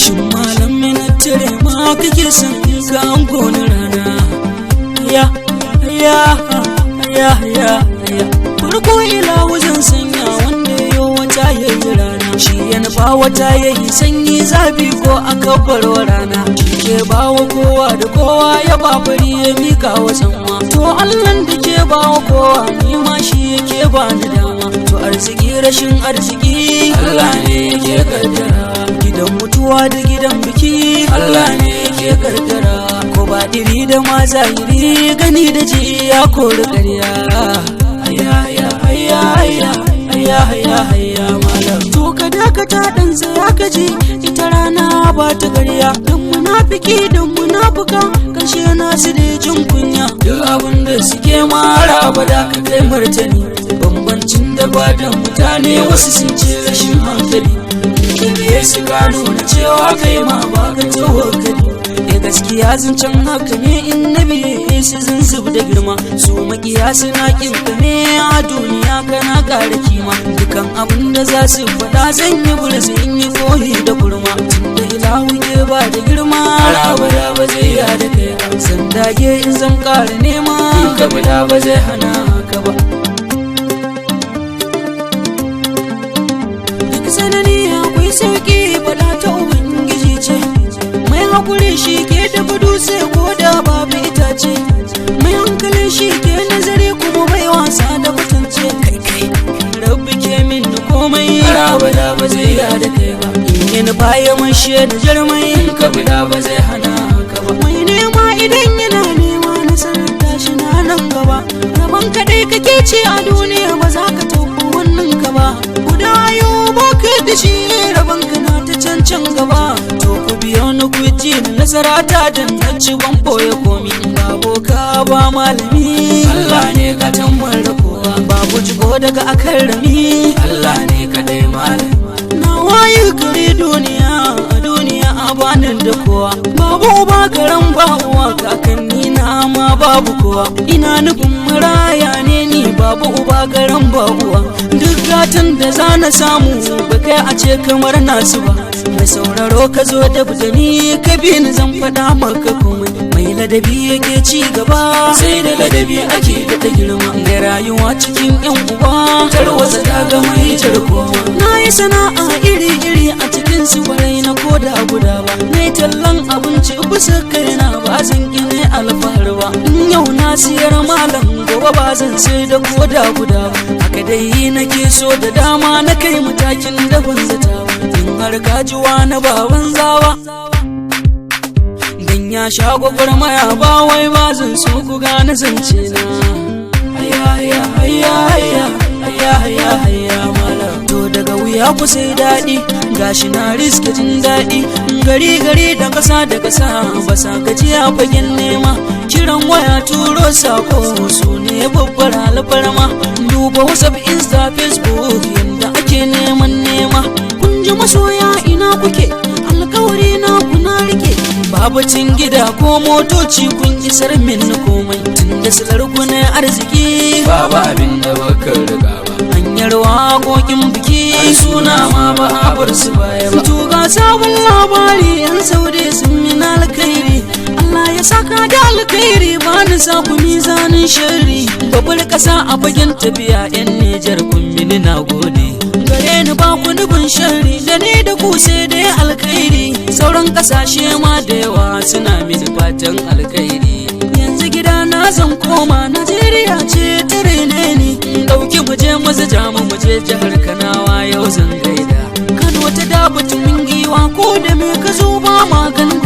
shin malam na tare ma kake son ga an gona rana ya farko ila wajen sanya wanda yo wata yayi rana shi ya nufa wata yayi sanyi zafi ko aka baro rana ke bawa kowa da kowa ya babari ya mika wa sanwa to Allah da ke bawa kowa ni ma shi yake ba ni dama to arziki rashin arziki Allah ne yake kaddara gidan mutuwa da gidan biki Allah ne yake kaddara ko ba diri da ma zahiri gani da ji ya kori ƙarya malam to ka dakata dan tsaya ka ji ita rana ba ta ƙarya dan munafiki dan munafuka karshe na su da jin kunya duk abin da suke mara abada ka kai martani bambancin da ba da mutane wasu sun ce rashin hankali da su gano na cewa kai ma ba ka tawakkali gaskiya zancen haka ne in nabi su zan zub da girma su makiya suna kin ka ne a duniya kana ƙara kima dukan abin da za su faɗa zan yi burzi in yi koyi da kurma tunda ilahu ke ba da girma abada ba zai ya da kai zan dage in zan ƙara nema in ka bada ba zai hana ka ba duk sanani akwai sauki faɗa ta ubangiji ce mai hakuri shi ke dafa dutse ko da babu itace mai hankali shi ke nazari kuma bai wasa da kwatance kai rabbi ke min da komai abada ba zai ya da kai ba in baya man shi da jarmai ka bida ba zai hana ka ba mai nema idan yana nema nasarar tashi na nan gaba rabon kadai kake ce a duniya ba za ka tauko wannan ka ba guda yau ba ka da shi rabon ka na ta can gaba to ku biyo ni ku ji nasara ta dan ci ban boye komi babu ka ba malami Allah ne ka tambar kowa babu jigo daga akan rami Allah ne ka dai malami na waye gari duniya a banin da kowa babu ba garan ba uwa kakanni na ma babu kowa ina nufin maraya ne ni babu uba garan ba uwa duk gatan da za na samu ba kai a ce kamar nasu ba mai sauraro ka zo da budani ka bi ni zan faɗa maka komai mai ladabi yake ci gaba sai da ladabi ake da girma da rayuwa cikin yan uba tarwasa ta ga mai jarkowa na yi sana'a iri-iri a cikin su kwarai na koda guda ba mai tallan abinci bisa kaina ba zan gine alfahar ba in yau na siyar malam gobe ba zan sai da koda guda ba haka dai nake so da dama na kai matakin da ban zata ba har kajuwa na baban zawa dan ya sha gwagwarmaya ba wai ba zan so ku gane zance na hayya malam to daga wuya ku sai daɗi gashi na riska jin daɗi gari da ƙasa da ƙasa ba sa gajiya fagen nema kiran waya turo sako su ne babbar alfarma duba whatsapp insta facebook yanda ake neman nema ji masoya ina kuke alkawari na kuna rike babacin gida ko motoci kun isar min komai tunda silar ku ne arziki babu abin da baka riga ba hanyar waƙoƙin biki suna ma ba a bar su baya ba to ga sabon labari yan saude sun min alkhairi Allah ya saka da alkhairi ba ni sa ku mizanin sharri babbar ƙasa a fagen tafiya yan Nijar kun mini nagode gare ni ba ku nufin sharri da ni da ku sai dai alkhairi sauran kasashe ma da yawa suna mini fatan alkhairi yanzu gida na zan koma Najeriya ce tare ne ni dauki muje maza muje jihar Kanawa yau zan gaida Kano ta dabata min giwa ko da me ka zo ba magana